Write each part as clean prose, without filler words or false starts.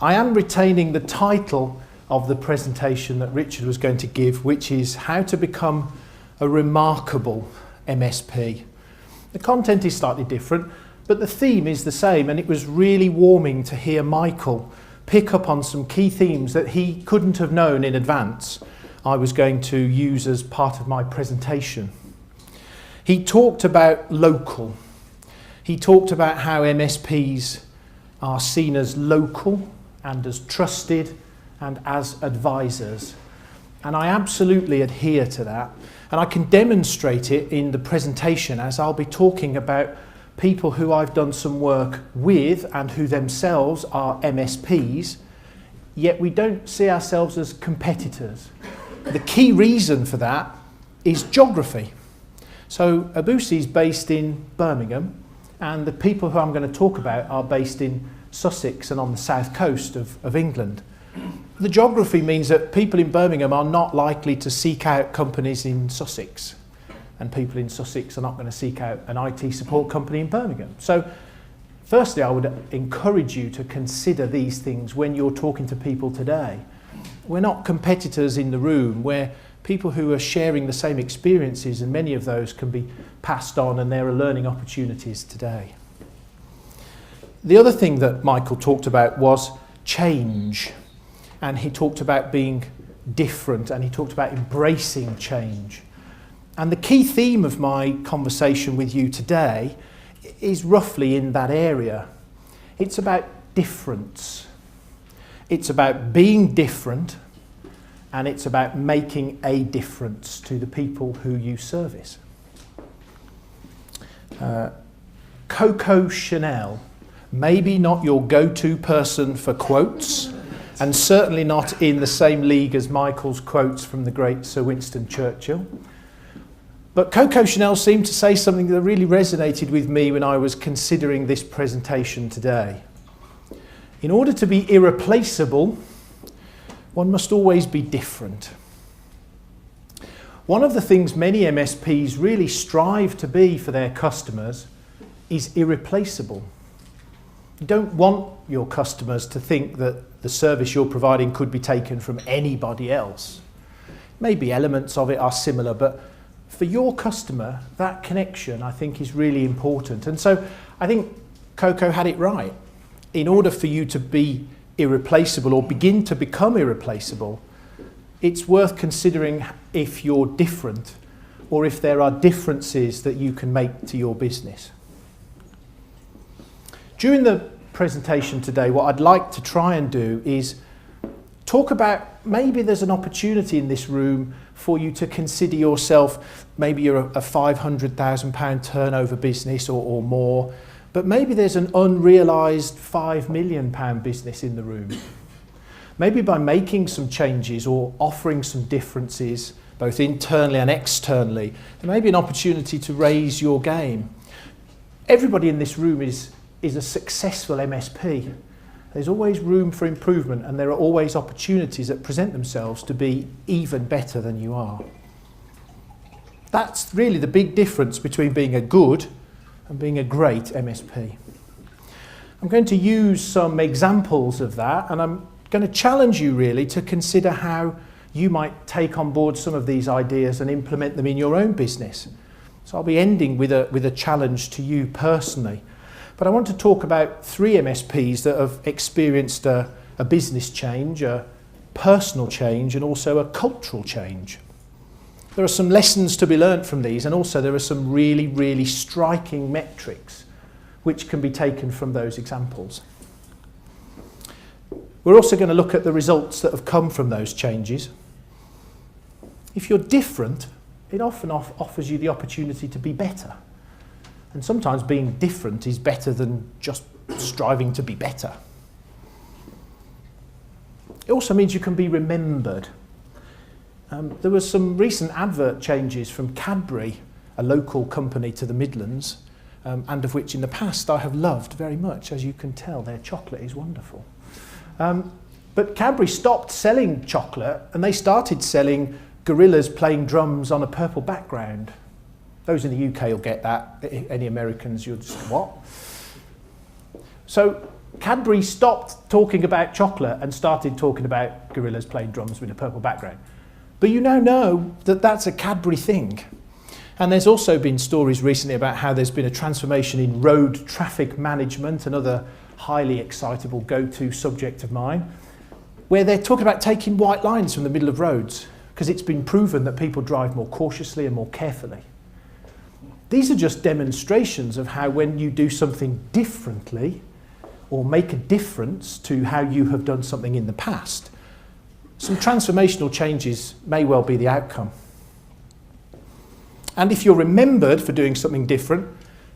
I am retaining the title of the presentation that Richard was going to give, which is How to Become a Remarkable MSP. The content is slightly different, but the theme is the same, and it was really warming to hear Michael pick up on some key themes that he couldn't have known in advance I was going to use as part of my presentation. He talked about local. He talked about how MSPs are seen as local and as trusted and as advisors. And I absolutely adhere to that. And I can demonstrate it in the presentation as I'll be talking about people who I've done some work with and who themselves are MSPs, yet we don't see ourselves as competitors. The key reason for that is geography. So Abussi is based in Birmingham, and the people who I'm going to talk about are based in Sussex and on the south coast of England. The geography means that people in Birmingham are not likely to seek out companies in Sussex, and people in Sussex are not going to seek out an IT support company in Birmingham. So firstly, I would encourage you to consider these things when you're talking to people today. We're not competitors in the room. We're people who are sharing the same experiences, and many of those can be passed on, and there are learning opportunities today. The other thing that Michael talked about was change, and he talked about being different, and he talked about embracing change. And the key theme of my conversation with you today is roughly in that area. It's about difference. It's about being different, and it's about making a difference to the people who you service. Coco Chanel, maybe not your go-to person for quotes, and certainly not in the same league as Michael's quotes from the great Sir Winston Churchill. But Coco Chanel seemed to say something that really resonated with me when I was considering this presentation today. In order to be irreplaceable, one must always be different. One of the things many MSPs really strive to be for their customers is irreplaceable. You don't want your customers to think that the service you're providing could be taken from anybody else. Maybe elements of it are similar, but for your customer, that connection, I think, is really important. And so I think Coco had it right. In order for you to be irreplaceable or begin to become irreplaceable, it's worth considering if you're different or if there are differences that you can make to your business. During the presentation today, what I'd like to try and do is talk about maybe there's an opportunity in this room for you to consider yourself, maybe you're a £500,000 turnover business or more, but maybe there's an unrealised £5 million business in the room. Maybe by making some changes or offering some differences, both internally and externally, there may be an opportunity to raise your game. Everybody in this room is a successful MSP. There's always room for improvement, and there are always opportunities that present themselves to be even better than you are. That's really the big difference between being a good and being a great MSP. I'm going to use some examples of that, and I'm going to challenge you really to consider how you might take on board some of these ideas and implement them in your own business. So I'll be ending with a challenge to you personally. But I want to talk about 3 MSPs that have experienced a business change, a personal change, and also a cultural change. There are some lessons to be learnt from these, and also there are some really, really striking metrics which can be taken from those examples. We're also going to look at the results that have come from those changes. If you're different, it often offers you the opportunity to be better. And sometimes being different is better than just striving to be better. It also means you can be remembered. There were some recent advert changes from Cadbury, a local company to the Midlands, and of which in the past I have loved very much. As you can tell, their chocolate is wonderful. But Cadbury stopped selling chocolate, and they started selling gorillas playing drums on a purple background. Those in the UK will get that. Any Americans, you'll just, what? So Cadbury stopped talking about chocolate and started talking about gorillas playing drums with a purple background. But you now know that that's a Cadbury thing. And there's also been stories recently about how there's been a transformation in road traffic management, another highly excitable go-to subject of mine, where they're talking about taking white lines from the middle of roads because it's been proven that people drive more cautiously and more carefully. These are just demonstrations of how when you do something differently or make a difference to how you have done something in the past, some transformational changes may well be the outcome. And if you're remembered for doing something different,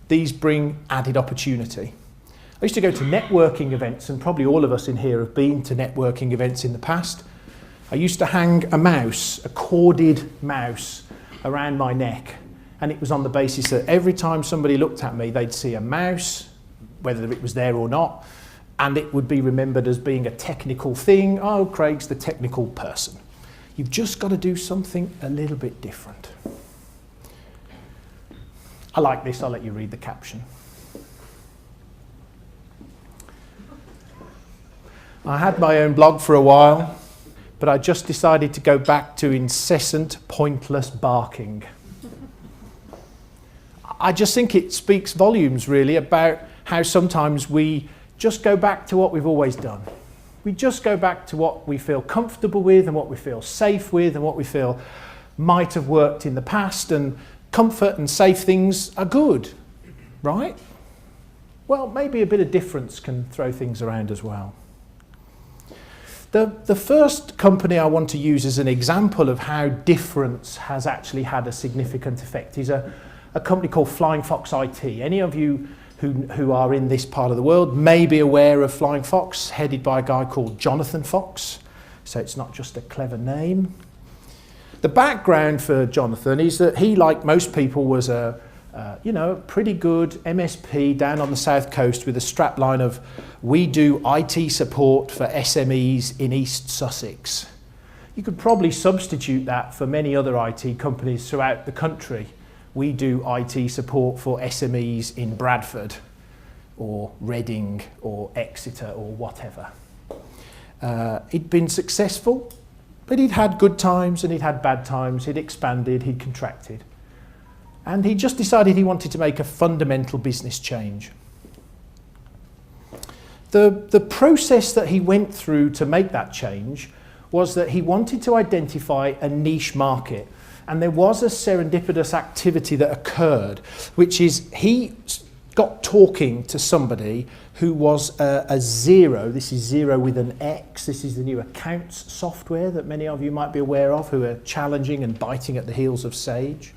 these bring added opportunity. I used to go to networking events, and probably all of us in here have been to networking events in the past. I used to hang a mouse, a corded mouse, around my neck, and it was on the basis that every time somebody looked at me, they'd see a mouse, whether it was there or not, and it would be remembered as being a technical thing. Oh, Craig's the technical person. You've just got to do something a little bit different. I like this, I'll let you read the caption. I had my own blog for a while, but I just decided to go back to incessant, pointless barking. I just think it speaks volumes, really, about how sometimes we just go back to what we've always done. We just go back to what we feel comfortable with and what we feel safe with and what we feel might have worked in the past, and comfort and safe things are good, right? Well, maybe a bit of difference can throw things around as well. The first company I want to use as an example of how difference has actually had a significant effect is a company called Flying Fox IT. Any of you who are in this part of the world may be aware of Flying Fox, headed by a guy called Jonathan Fox, so it's not just a clever name. The background for Jonathan is that he, like most people, was a pretty good MSP down on the south coast with a strapline of "We do IT support for SMEs in East Sussex." You could probably substitute that for many other IT companies throughout the country. We do IT support for SMEs in Bradford or Reading or Exeter or whatever. He'd been successful, but he'd had good times and he'd had bad times. He'd expanded, he'd contracted. And he just decided he wanted to make a fundamental business change. The process that he went through to make that change was that he wanted to identify a niche market. And there was a serendipitous activity that occurred, which is he got talking to somebody who was a Xero. This is Xero with an X. This is the new accounts software that many of you might be aware of, who are challenging and biting at the heels of Sage.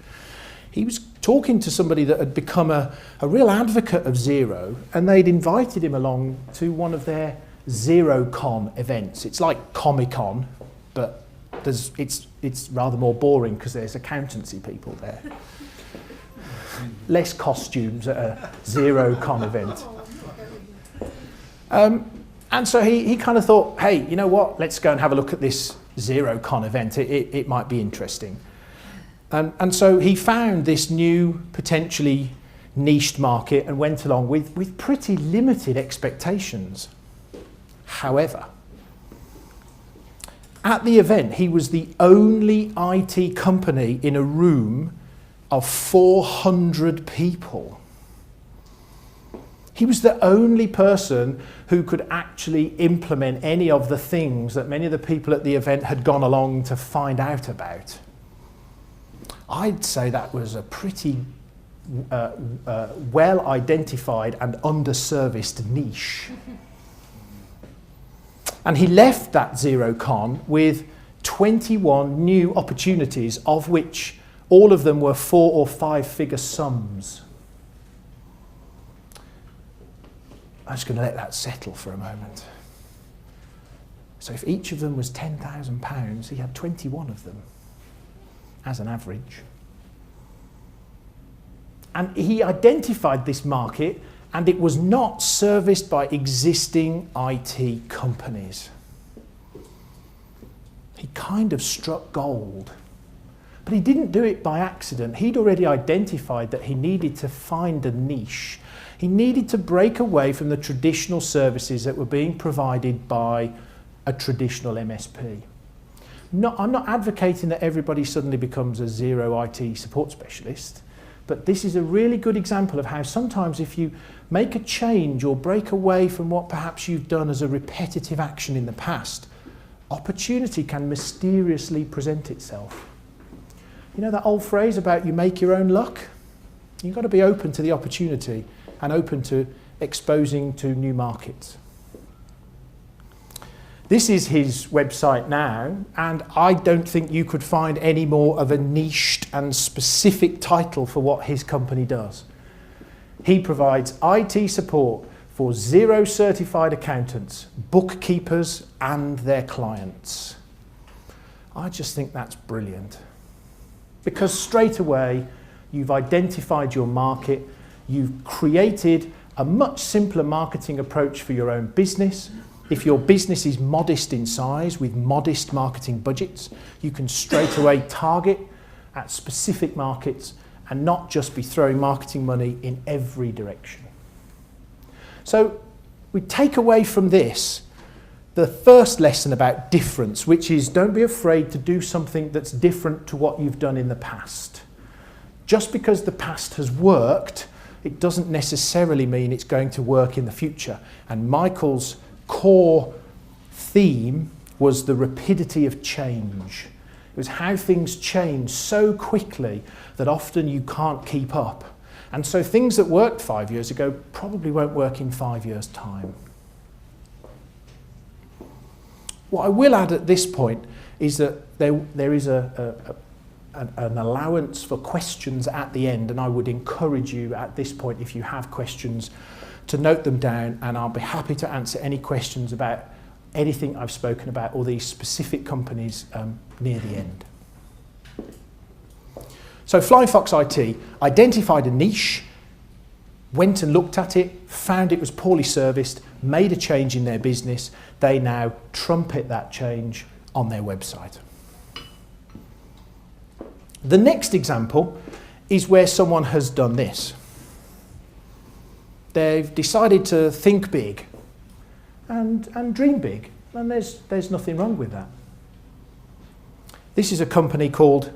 He was talking to somebody that had become a real advocate of Xero, and they'd invited him along to one of their XeroCon events. It's like Comic-Con, but it's rather more boring because there's accountancy people there. Less costumes at a XeroCon event. And so he kind of thought, hey, you know what, let's go and have a look at this XeroCon event. It might be interesting. And so he found this new, potentially niched market and went along with pretty limited expectations. However, at the event, he was the only IT company in a room of 400 people. He was the only person who could actually implement any of the things that many of the people at the event had gone along to find out about. I'd say that was a pretty well identified and underserviced niche. And he left that XeroCon with 21 new opportunities, of which all of them were 4 or 5 figure sums. I'm just going to let that settle for a moment. So if each of them was £10,000, he had 21 of them as an average. And he identified this market, and it was not serviced by existing IT companies. He kind of struck gold. But he didn't do it by accident. He'd already identified that he needed to find a niche. He needed to break away from the traditional services that were being provided by a traditional MSP. I'm not advocating that everybody suddenly becomes a zero IT support specialist, but this is a really good example of how sometimes if you make a change or break away from what perhaps you've done as a repetitive action in the past, opportunity can mysteriously present itself. You know that old phrase about you make your own luck? You've got to be open to the opportunity and open to exposing to new markets. This is his website now, and I don't think you could find any more of a niched and specific title for what his company does. He provides IT support for zero certified accountants, bookkeepers, and their clients. I just think that's brilliant. Because straight away, you've identified your market, you've created a much simpler marketing approach for your own business. If your business is modest in size with modest marketing budgets, you can straight away target at specific markets and not just be throwing marketing money in every direction. So we take away from this the first lesson about difference, which is don't be afraid to do something that's different to what you've done in the past. Just because the past has worked, it doesn't necessarily mean it's going to work in the future. And Michael's core theme was the rapidity of change. It was how things change so quickly that often you can't keep up. And so things that worked 5 years ago probably won't work in 5 years' time. What I will add at this point is that there is an allowance for questions at the end, and I would encourage you at this point, if you have questions, to note them down, and I'll be happy to answer any questions about anything I've spoken about or these specific companies near the end. So Flying Fox IT identified a niche, went and looked at it, found it was poorly serviced, made a change in their business. They now trumpet that change on their website. The next example is where someone has done this. They've decided to think big and dream big, and there's nothing wrong with that. This is a company called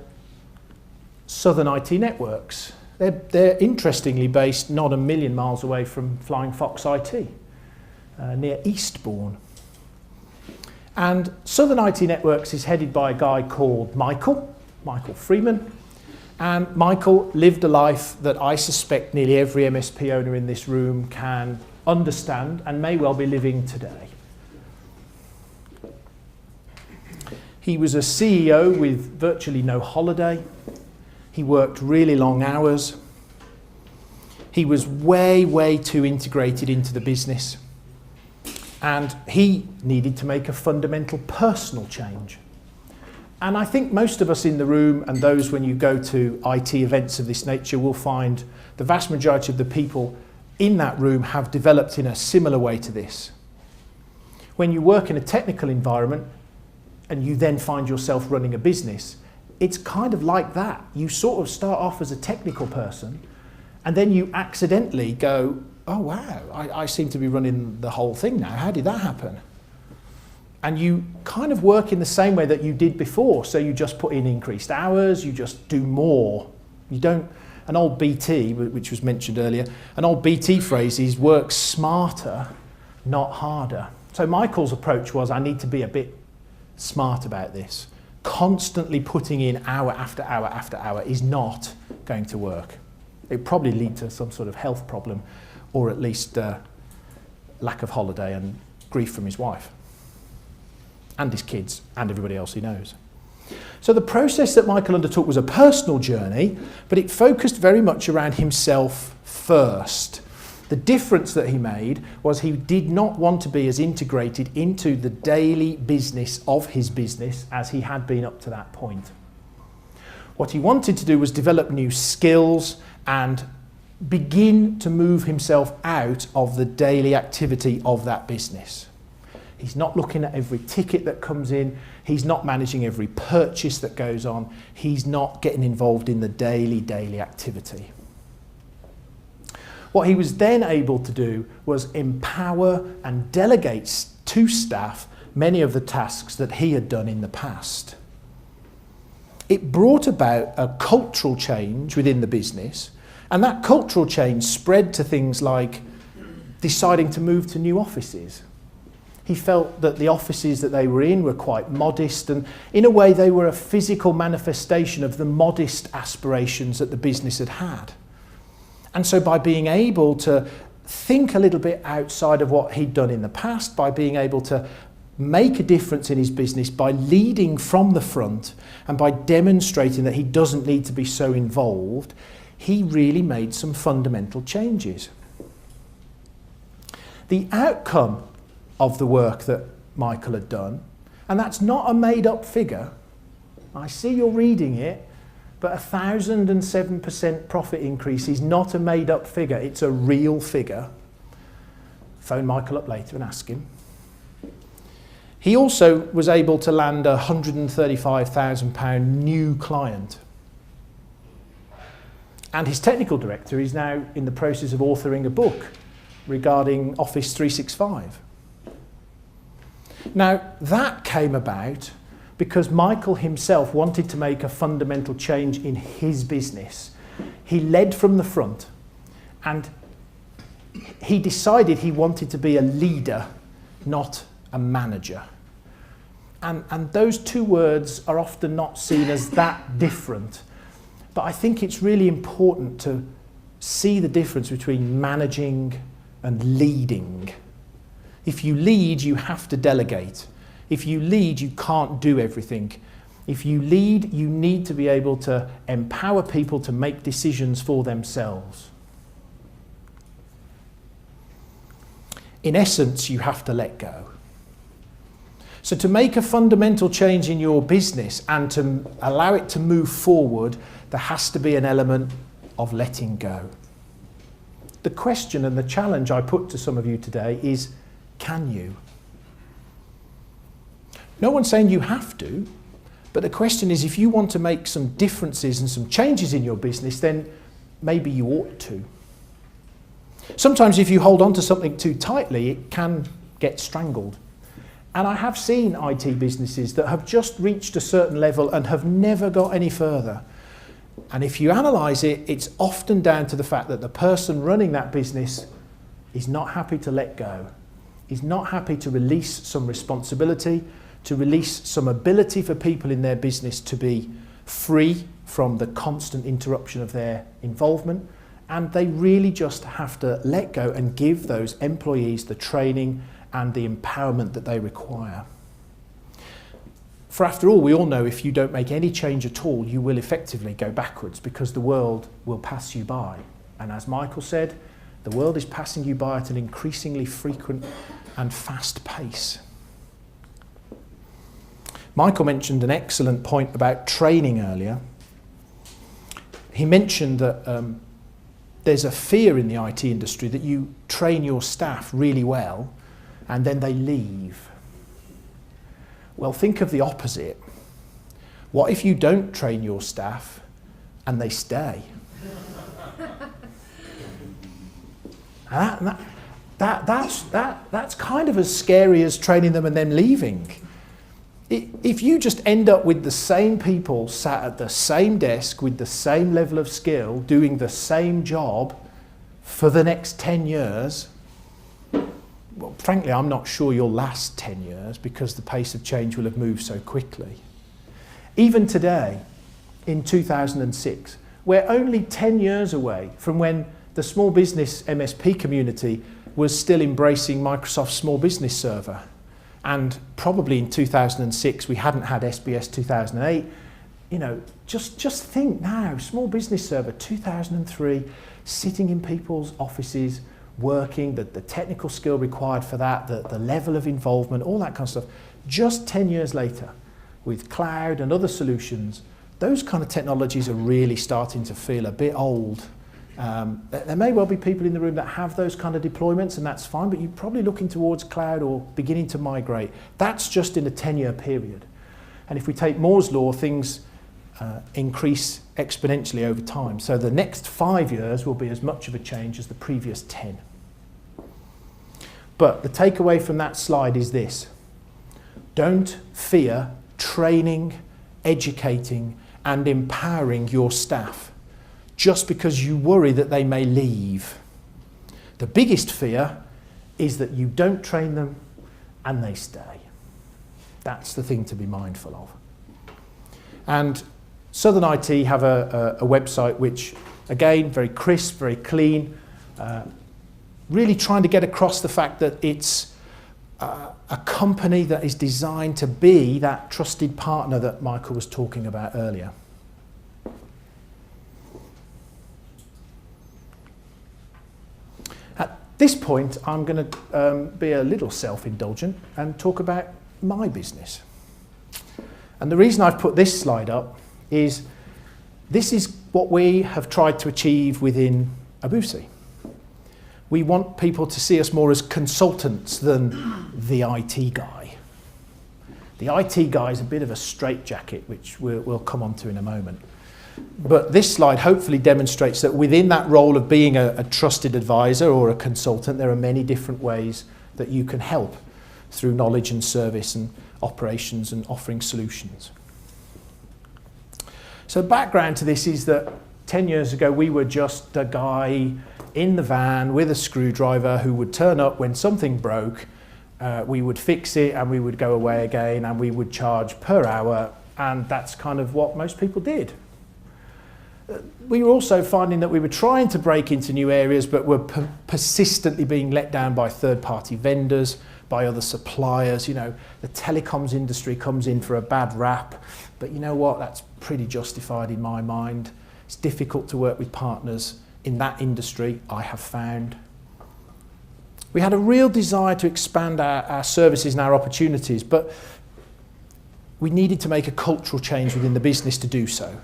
Southern IT Networks. They're interestingly based not a million miles away from Flying Fox IT, near Eastbourne. And Southern IT Networks is headed by a guy called Michael Freeman. And Michael lived a life that I suspect nearly every MSP owner in this room can understand and may well be living today. He was a CEO with virtually no holiday. He worked really long hours. He was way too integrated into the business. And he needed to make a fundamental personal change. And I think most of us in the room, and those when you go to IT events of this nature, will find the vast majority of the people in that room have developed in a similar way to this. When you work in a technical environment and you then find yourself running a business, it's kind of like that. You sort of start off as a technical person and then you accidentally go, oh wow, I seem to be running the whole thing now. How did that happen? And you kind of work in the same way that you did before. So you just put in increased hours, you just do more. You don't, an old BT, which was mentioned earlier, an old BT phrase is work smarter, not harder. So Michael's approach was, I need to be a bit smart about this. Constantly putting in hour after hour after hour is not going to work. It probably lead to some sort of health problem, or at least lack of holiday and grief from his wife and his kids and everybody else he knows. So the process that Michael undertook was a personal journey, but it focused very much around himself first. The difference that he made was he did not want to be as integrated into the daily business of his business as he had been up to that point. What he wanted to do was develop new skills and begin to move himself out of the daily activity of that business. He's not looking at every ticket that comes in. He's not managing every purchase that goes on. He's not getting involved in the daily activity. What he was then able to do was empower and delegate to staff many of the tasks that he had done in the past. It brought about a cultural change within the business, and that cultural change spread to things like deciding to move to new offices. He felt that the offices that they were in were quite modest, and in a way they were a physical manifestation of the modest aspirations that the business had had. And so by being able to think a little bit outside of what he'd done in the past, by being able to make a difference in his business, by leading from the front and by demonstrating that he doesn't need to be so involved, he really made some fundamental changes. The outcome of the work that Michael had done, and that's not a made-up figure, I see you're reading it, but 1,007% profit increase is not a made-up figure, it's a real figure. Phone Michael up later and ask him. He also was able to land a £135,000 new client. And his technical director is now in the process of authoring a book regarding Office 365. Now, that came about because Michael himself wanted to make a fundamental change in his business. He led from the front, and he decided he wanted to be a leader, not a manager. And those two words are often not seen as that different. But I think it's really important to see the difference between managing and leading. If you lead, you have to delegate. If you lead, you can't do everything. If you lead, you need to be able to empower people to make decisions for themselves. In essence, you have to let go. So to make a fundamental change in your business and to allow it to move forward, there has to be an element of letting go. The question and the challenge I put to some of you today is, can you? No one's saying you have to, but the question is, if you want to make some differences and some changes in your business, then maybe you ought to. Sometimes if you hold on to something too tightly, it can get strangled. And I have seen IT businesses that have just reached a certain level and have never got any further. And if you analyse it, it's often down to the fact that the person running that business is not happy to let go, is not happy to release some responsibility, to release some ability for people in their business to be free from the constant interruption of their involvement. And they really just have to let go and give those employees the training and the empowerment that they require. For after all, we all know if you don't make any change at all, you will effectively go backwards because the world will pass you by. And as Michael said, the world is passing you by at an increasingly frequent and fast pace. Michael mentioned an excellent point about training earlier. He mentioned that there's a fear in the IT industry that you train your staff really well and then they leave. Well, think of the opposite. What if you don't train your staff and they stay? That's kind of as scary as training them and then leaving. If you just end up with the same people sat at the same desk with the same level of skill, doing the same job for the next 10 years, well, frankly, I'm not sure you'll last 10 years because the pace of change will have moved so quickly. Even today, in 2006, we're only 10 years away from when the small business MSP community was still embracing Microsoft's Small Business Server. And probably in 2006, we hadn't had SBS 2008. You know, just think now, Small Business Server 2003, sitting in people's offices, working, the technical skill required for that, the level of involvement, all that kind of stuff. Just 10 years later, with cloud and other solutions, those kind of technologies are really starting to feel a bit old. There may well be people in the room that have those kind of deployments, and that's fine, but you're probably looking towards cloud or beginning to migrate. That's just in a 10-year period. And if we take Moore's law, things increase exponentially over time. So the next 5 years will be as much of a change as the previous 10. But the takeaway from that slide is this: don't fear training, educating, and empowering your staff just because you worry that they may leave. The biggest fear is that you don't train them and they stay. That's the thing to be mindful of. And Southern IT have a website which, again, very crisp, very clean, really trying to get across the fact that it's a company that is designed to be that trusted partner that Michael was talking about earlier. At this point, I'm going to be a little self-indulgent and talk about my business. And the reason I've put this slide up is this is what we have tried to achieve within Abussi. We want people to see us more as consultants than the IT guy. The IT guy is a bit of a straitjacket, which we'll come on to in a moment. But this slide hopefully demonstrates that within that role of being a trusted advisor or a consultant, there are many different ways that you can help through knowledge and service and operations and offering solutions. So background to this is that 10 years ago we were just a guy in the van with a screwdriver who would turn up when something broke, we would fix it and we would go away again and we would charge per hour, and that's kind of what most people did. We were also finding that we were trying to break into new areas but were persistently being let down by third-party vendors, by other suppliers. You know, the telecoms industry comes in for a bad rap, but you know what, that's pretty justified in my mind. It's difficult to work with partners in that industry, I have found. We had a real desire to expand our services and our opportunities, but we needed to make a cultural change within the business to do so.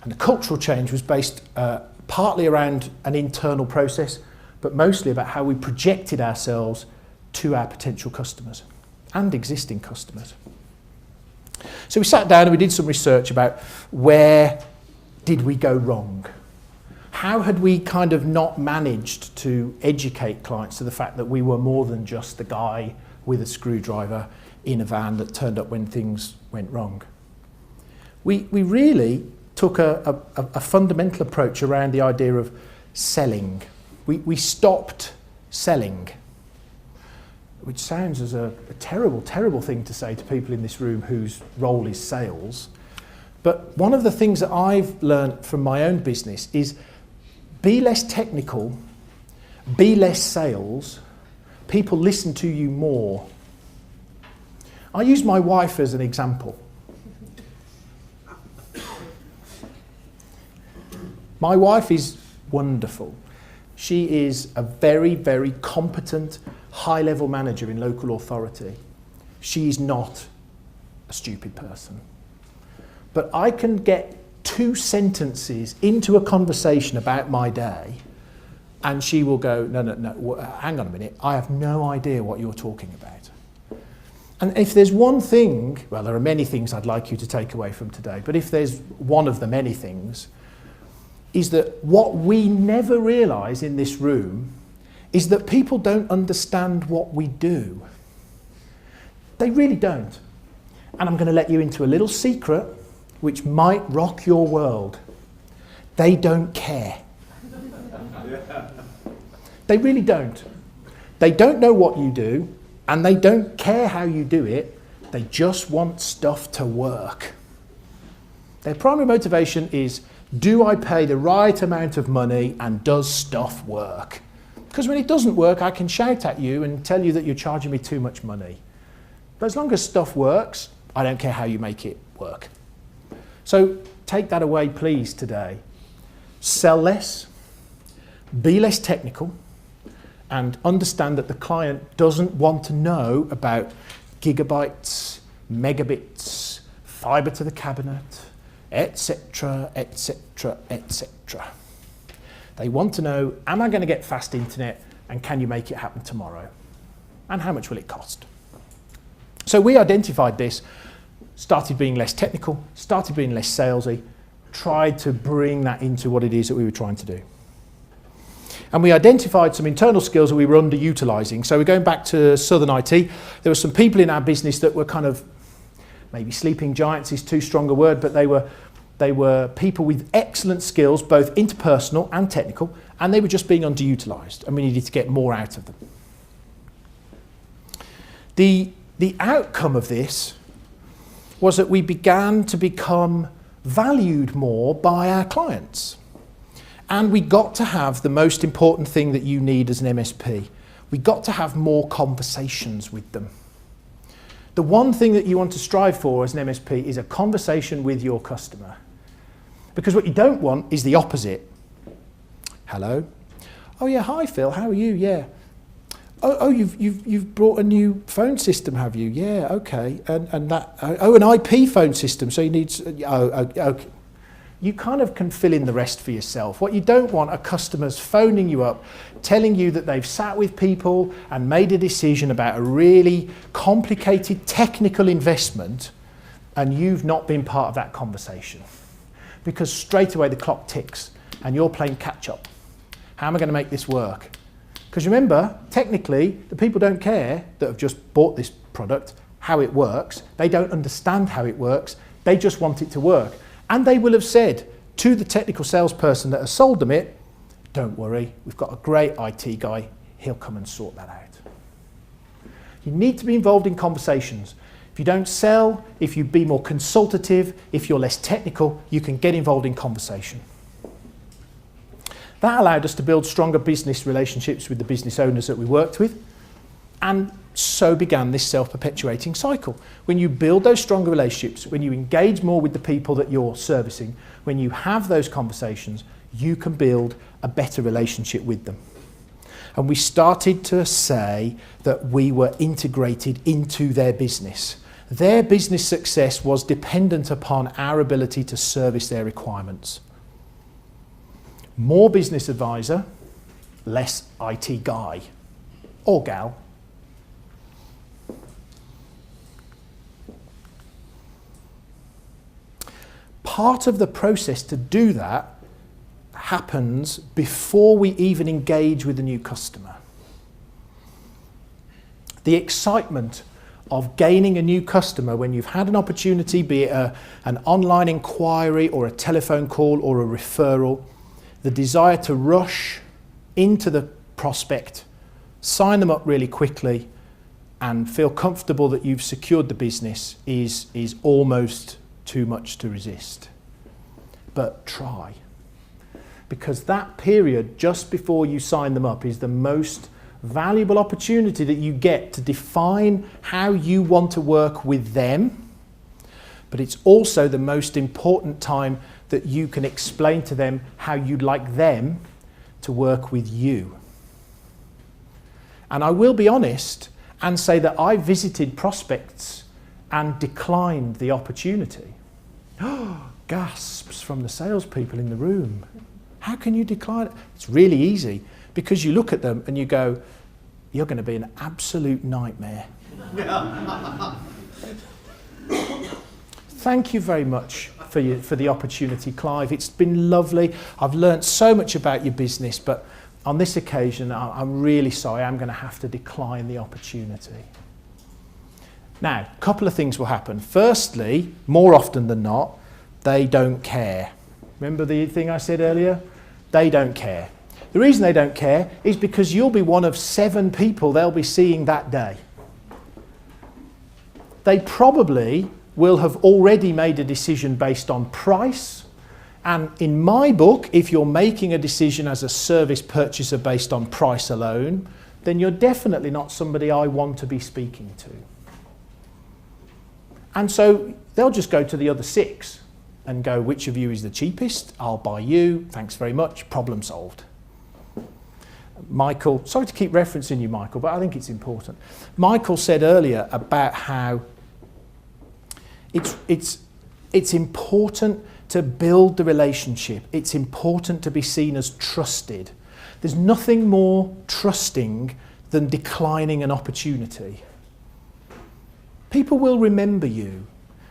And the cultural change was based partly around an internal process, but mostly about how we projected ourselves to our potential customers and existing customers. So we sat down and we did some research about where did we go wrong? How had we kind of not managed to educate clients to the fact that we were more than just the guy with a screwdriver in a van that turned up when things went wrong? We really took a fundamental approach around the idea of selling. We stopped selling, which sounds as a terrible, terrible thing to say to people in this room whose role is sales. But one of the things that I've learned from my own business is be less technical, be less sales, people listen to you more. I use my wife as an example. My wife is wonderful. She is a very, very competent, high-level manager in local authority. She is not a stupid person. But I can get 2 sentences into a conversation about my day and she will go, no, hang on a minute, I have no idea what you're talking about. And if there's one thing, well, there are many things I'd like you to take away from today, but if there's one of the many things, is that what we never realise in this room is that people don't understand what we do. They really don't. And I'm going to let you into a little secret which might rock your world. They don't care. They really don't. They don't know what you do, and they don't care how you do it. They just want stuff to work. Their primary motivation is, do I pay the right amount of money and does stuff work? Because when it doesn't work, I can shout at you and tell you that you're charging me too much money. But as long as stuff works, I don't care how you make it work. So take that away, please, today. Sell less, be less technical, and understand that the client doesn't want to know about gigabytes, megabits, fibre to the cabinet, etc., etc., etc. They want to know, am I going to get fast internet, and can you make it happen tomorrow? And how much will it cost? So we identified this started being less technical, started being less salesy, tried to bring that into what it is that we were trying to do. And we identified some internal skills that we were underutilising. So we're going back to Southern IT. There were some people in our business that were kind of, maybe sleeping giants is too strong a word, but they were people with excellent skills, both interpersonal and technical, and they were just being underutilised, and we needed to get more out of them. The outcome of this was that we began to become valued more by our clients. And we got to have the most important thing that you need as an MSP. We got to have more conversations with them. The one thing that you want to strive for as an MSP is a conversation with your customer. Because what you don't want is the opposite. Hello? Oh yeah, hi Phil, how are you? Yeah. Oh, you've brought a new phone system, have you? Yeah, okay. And that, oh, an IP phone system, so you need, okay. You kind of can fill in the rest for yourself. What you don't want are customers phoning you up, telling you that they've sat with people and made a decision about a really complicated technical investment, and you've not been part of that conversation. Because straight away the clock ticks and you're playing catch up. How am I going to make this work? Because remember, technically, the people don't care that have just bought this product, how it works. They don't understand how it works. They just want it to work. And they will have said to the technical salesperson that has sold them it, don't worry, we've got a great IT guy, he'll come and sort that out. You need to be involved in conversations. If you don't sell, if you be more consultative, if you're less technical, you can get involved in conversation. That allowed us to build stronger business relationships with the business owners that we worked with, and so began this self-perpetuating cycle. When you build those stronger relationships, when you engage more with the people that you're servicing, when you have those conversations, you can build a better relationship with them. And we started to say that we were integrated into their business. Their business success was dependent upon our ability to service their requirements. More business advisor, less IT guy or gal. Part of the process to do that happens before we even engage with a new customer. The excitement of gaining a new customer when you've had an opportunity, be it an online inquiry or a telephone call or a referral, the desire to rush into the prospect, sign them up really quickly and feel comfortable that you've secured the business is almost too much to resist. But try. Because that period just before you sign them up is the most valuable opportunity that you get to define how you want to work with them, but it's also the most important time that you can explain to them how you'd like them to work with you. And I will be honest and say that I visited prospects and declined the opportunity. Gasps from the salespeople in the room. How can you decline it? It's really easy, because you look at them and you go, you're going to be an absolute nightmare. Thank you very much for the opportunity, Clive. It's been lovely. I've learnt so much about your business, but on this occasion, I'm really sorry. I'm going to have to decline the opportunity. Now, a couple of things will happen. Firstly, more often than not, they don't care. Remember the thing I said earlier? They don't care. The reason they don't care is because you'll be one of 7 people they'll be seeing that day. They probably will have already made a decision based on price. And in my book, if you're making a decision as a service purchaser based on price alone, then you're definitely not somebody I want to be speaking to. And so they'll just go to the other 6 and go, which of you is the cheapest? I'll buy you, thanks very much, problem solved. Michael, sorry to keep referencing you, Michael, but I think it's important. Michael said earlier about how it's important to build the relationship. It's important to be seen as trusted. There's nothing more trusting than declining an opportunity. People will remember you.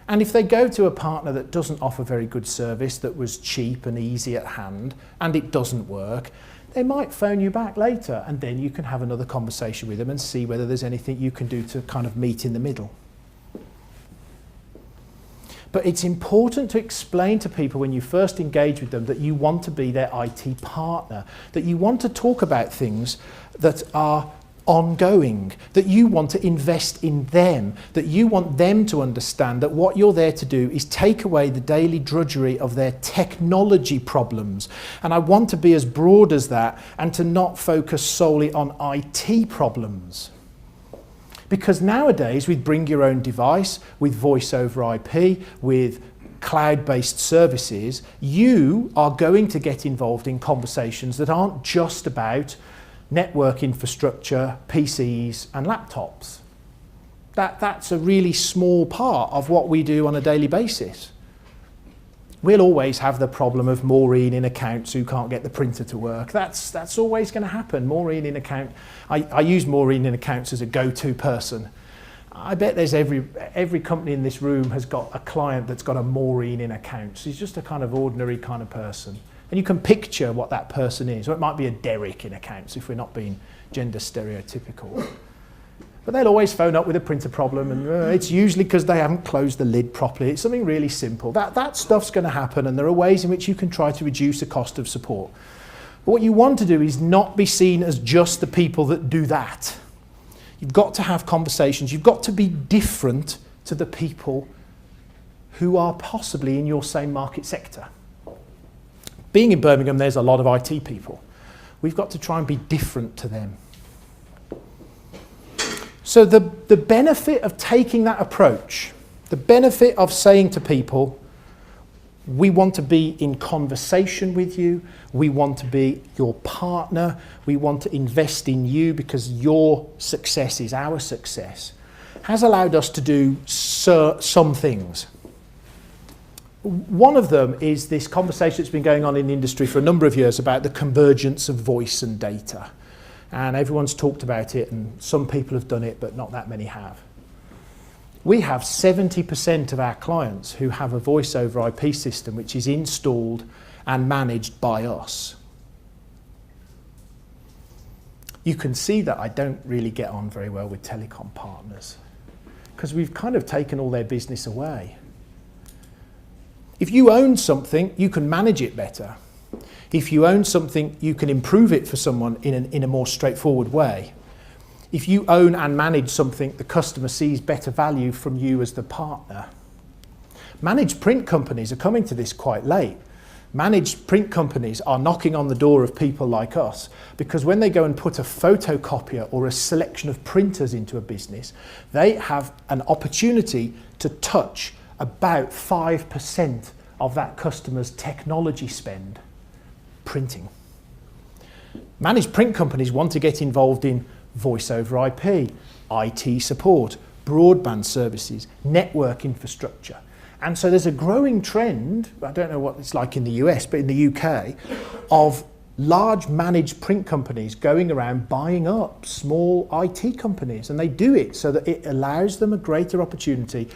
And if they go to a partner that doesn't offer very good service, that was cheap and easy at hand, and it doesn't work, they might phone you back later, and then you can have another conversation with them and see whether there's anything you can do to kind of meet in the middle. But it's important to explain to people when you first engage with them that you want to be their IT partner, that you want to talk about things that are ongoing, that you want to invest in them, that you want them to understand that what you're there to do is take away the daily drudgery of their technology problems. And I want to be as broad as that and to not focus solely on IT problems. Because nowadays, with bring your own device, with voice over IP, with cloud-based services, you are going to get involved in conversations that aren't just about network infrastructure, PCs and laptops. That's a really small part of what we do on a daily basis. We'll always have the problem of Maureen in accounts who can't get the printer to work. That's always going to happen. Maureen in account. I use Maureen in accounts as a go-to person. I bet there's every company in this room has got a client that's got a Maureen in accounts. He's just a kind of ordinary kind of person. And you can picture what that person is. Or it might be a Derek in accounts if we're not being gender stereotypical. But they'll always phone up with a printer problem, and it's usually because they haven't closed the lid properly. It's something really simple. That stuff's going to happen, and there are ways in which you can try to reduce the cost of support. But what you want to do is not be seen as just the people that do that. You've got to have conversations. You've got to be different to the people who are possibly in your same market sector. Being in Birmingham, there's a lot of IT people. We've got to try and be different to them. So the benefit of taking that approach, the benefit of saying to people, we want to be in conversation with you, we want to be your partner, we want to invest in you because your success is our success, has allowed us to do some things. One of them is this conversation that's been going on in the industry for a number of years about the convergence of voice and data. And everyone's talked about it, and some people have done it, but not that many have. We have 70% of our clients who have a voice over IP system which is installed and managed by us. You can see that I don't really get on very well with telecom partners because we've kind of taken all their business away. If you own something, you can manage it better. If you own something, you can improve it for someone in a more straightforward way. If you own and manage something, the customer sees better value from you as the partner. Managed print companies are coming to this quite late. Managed print companies are knocking on the door of people like us because when they go and put a photocopier or a selection of printers into a business, they have an opportunity to touch about 5% of that customer's technology spend. Printing. Managed print companies want to get involved in voice over IP, IT support, broadband services, network infrastructure. And so there's a growing trend, I don't know what it's like in the US, but in the UK, of large managed print companies going around buying up small IT companies. And they do it so that it allows them a greater opportunity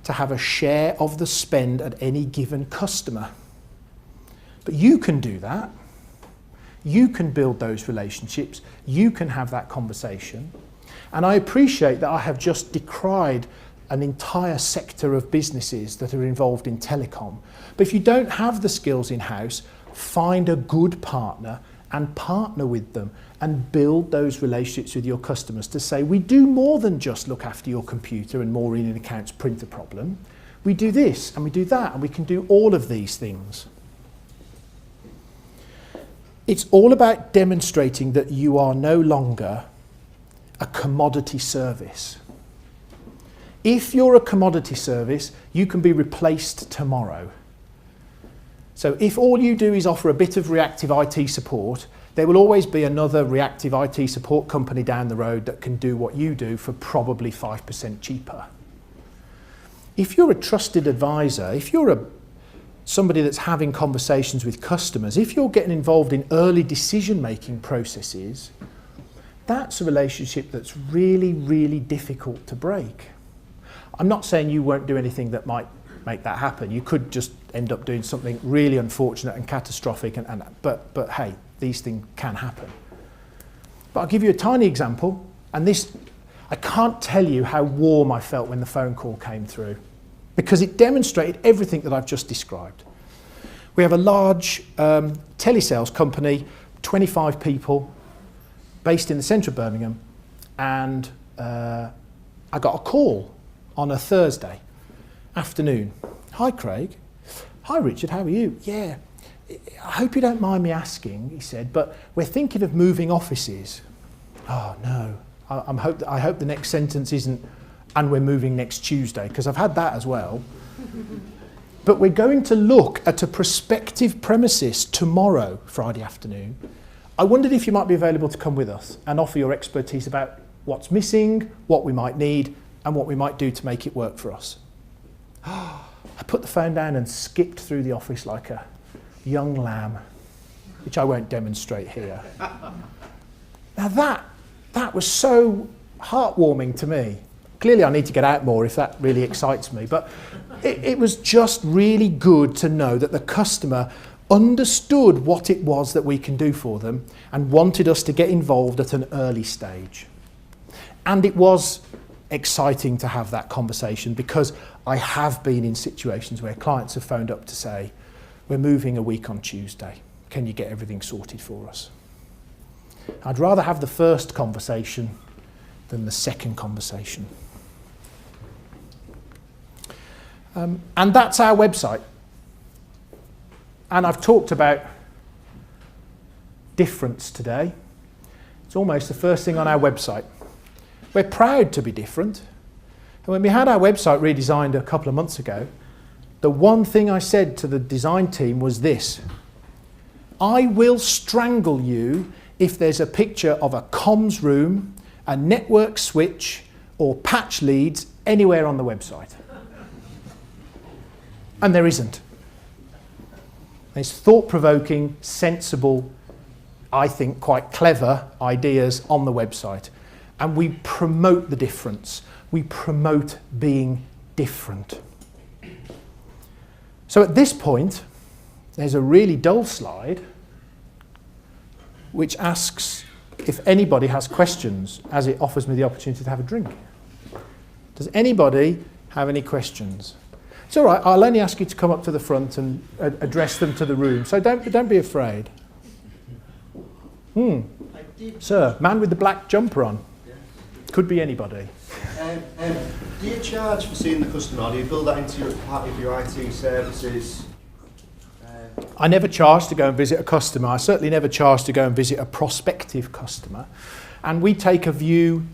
to have a share of the spend at any given customer. But you can do that. You can build those relationships. You can have that conversation. And I appreciate that I have just decried an entire sector of businesses that are involved in telecom. But if you don't have the skills in-house, find a good partner and partner with them and build those relationships with your customers to say, we do more than just look after your computer and Maureen in accounts printer problem. We do this and we do that and we can do all of these things. It's all about demonstrating that you are no longer a commodity service. If you're a commodity service, you can be replaced tomorrow. So if all you do is offer a bit of reactive IT support, there will always be another reactive IT support company down the road that can do what you do for probably 5% cheaper. If you're a trusted advisor, if you're somebody that's having conversations with customers, if you're getting involved in early decision-making processes, that's a relationship that's really, really difficult to break. I'm not saying you won't do anything that might make that happen. You could just end up doing something really unfortunate and catastrophic, but hey, these things can happen. But I'll give you a tiny example, and this, I can't tell you how warm I felt when the phone call came through, because it demonstrated everything that I've just described. We have a large telesales company, 25 people, based in the centre of Birmingham, and I got a call on a Thursday afternoon. Hi Craig. Hi Richard, how are you? Yeah, I hope you don't mind me asking, he said, but we're thinking of moving offices. Oh no, I hope the next sentence isn't, and we're moving next Tuesday, because I've had that as well. But we're going to look at a prospective premises tomorrow, Friday afternoon. I wondered if you might be available to come with us and offer your expertise about what's missing, what we might need, and what we might do to make it work for us. I put the phone down and skipped through the office like a young lamb, which I won't demonstrate here. Now that was so heartwarming to me. Clearly I need to get out more if that really excites me, but it was just really good to know that the customer understood what it was that we can do for them and wanted us to get involved at an early stage. And it was exciting to have that conversation, because I have been in situations where clients have phoned up to say, we're moving a week on Tuesday, can you get everything sorted for us? I'd rather have the first conversation than the second conversation. And that's our website. And I've talked about difference today. It's almost the first thing on our website. We're proud to be different. And when we had our website redesigned a couple of months ago, the one thing I said to the design team was this: I will strangle you if there's a picture of a comms room, a network switch, or patch leads anywhere on the website. And there isn't. There's thought-provoking, sensible, I think quite clever ideas on the website. And we promote the difference. We promote being different. So at this point, there's a really dull slide which asks if anybody has questions, as it offers me the opportunity to have a drink. Does anybody have any questions? It's all right, I'll only ask you to come up to the front and address them to the room, so don't be afraid. Sir, man with the black jumper on. Could be anybody. Do you charge for seeing the customer, or do you build that into your part of your IT services? I never charge to go and visit a customer. I certainly never charge to go and visit a prospective customer. And we take a view.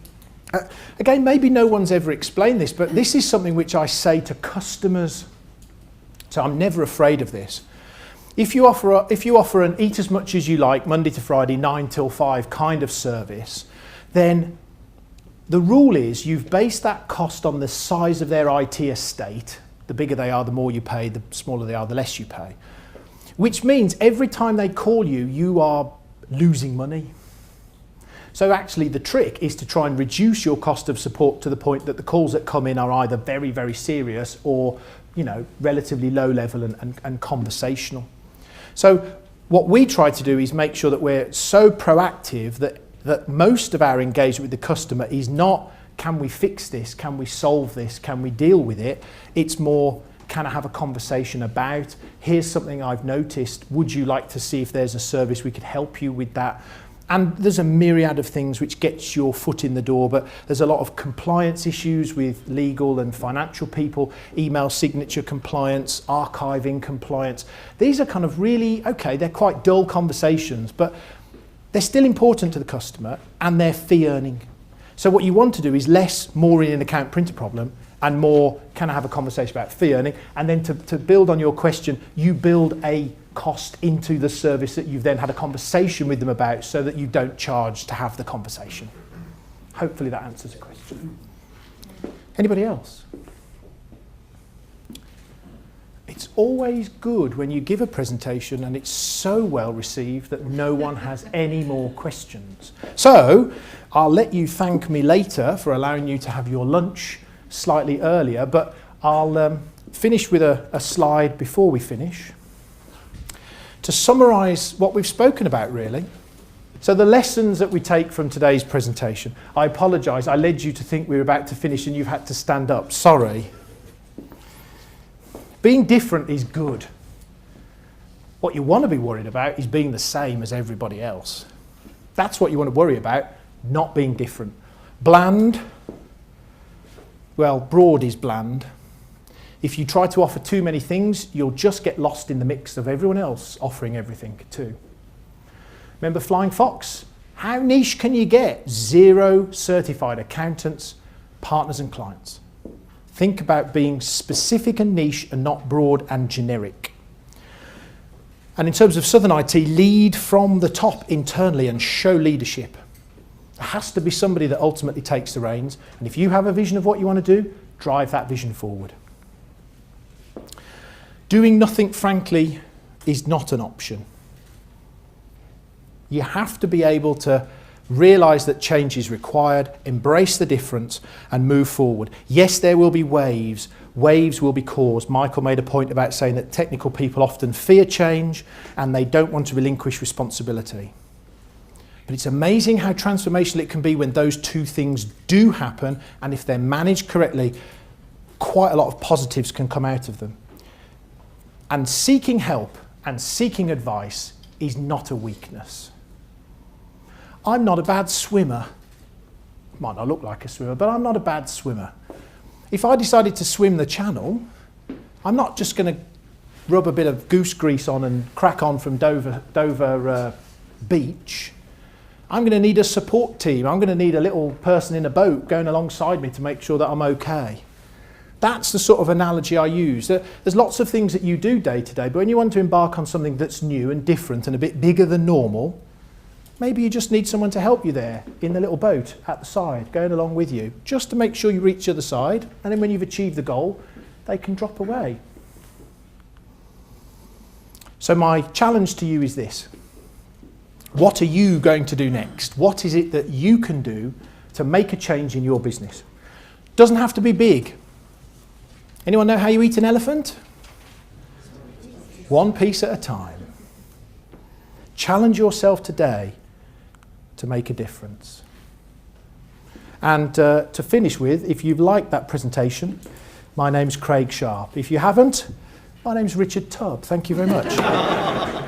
Again, maybe no one's ever explained this, but this is something which I say to customers. So I'm never afraid of this. If you offer an eat as much as you like, Monday to Friday, 9 till 5 kind of service, then the rule is you've based that cost on the size of their IT estate. The bigger they are, the more you pay. The smaller they are, the less you pay. Which means every time they call you, you are losing money. So actually the trick is to try and reduce your cost of support to the point that the calls that come in are either very, very serious or, relatively low level and conversational. So what we try to do is make sure that we're so proactive that most of our engagement with the customer is not, can we fix this? Can we solve this? Can we deal with it? It's more, can I have a conversation about, here's something I've noticed, would you like to see if there's a service we could help you with that? And there's a myriad of things which gets your foot in the door, but there's a lot of compliance issues with legal and financial people, email signature compliance, archiving compliance. These are kind of really, okay, they're quite dull conversations, but they're still important to the customer and they're fee earning. So what you want to do is less more in an account printer problem and more, can I have a conversation about fee earning? And then to build on your question, you build a cost into the service that you've then had a conversation with them about so that you don't charge to have the conversation. Hopefully that answers the question. Anybody else? It's always good when you give a presentation and it's so well received that no one has any more questions. So I'll let you thank me later for allowing you to have your lunch slightly earlier, but I'll finish with a slide before we finish to summarise what we've spoken about, really. So the lessons that we take from today's presentation. I apologise, I led you to think we were about to finish and you've had to stand up. Sorry. Being different is good. What you want to be worried about is being the same as everybody else. That's what you want to worry about, not being different. Bland, well, broad is bland. If you try to offer too many things, you'll just get lost in the mix of everyone else offering everything too. Remember Flying Fox? How niche can you get? 0 certified accountants, partners and clients. Think about being specific and niche and not broad and generic. And in terms of Southern IT, lead from the top internally and show leadership. There has to be somebody that ultimately takes the reins. And if you have a vision of what you want to do, drive that vision forward. Doing nothing, frankly, is not an option. You have to be able to realise that change is required, embrace the difference and move forward. Yes, there will be waves. Waves will be caused. Michael made a point about saying that technical people often fear change and they don't want to relinquish responsibility. But it's amazing how transformational it can be when those two things do happen, and if they're managed correctly, quite a lot of positives can come out of them. And seeking help and seeking advice is not a weakness. I'm not a bad swimmer. Might not look like a swimmer, but I'm not a bad swimmer. If I decided to swim the channel, I'm not just going to rub a bit of goose grease on and crack on from Dover beach. I'm going to need a support team. I'm going to need a little person in a boat going alongside me to make sure that I'm okay. That's the sort of analogy I use. There's lots of things that you do day to day, but when you want to embark on something that's new and different and a bit bigger than normal, maybe you just need someone to help you there in the little boat at the side, going along with you, just to make sure you reach the other side, and then when you've achieved the goal, they can drop away. So my challenge to you is this. What are you going to do next? What is it that you can do to make a change in your business? Doesn't have to be big. Anyone know how you eat an elephant? One piece at a time. Challenge yourself today to make a difference. And to finish with, if you've liked that presentation, my name's Craig Sharp. If you haven't, my name's Richard Tubb. Thank you very much.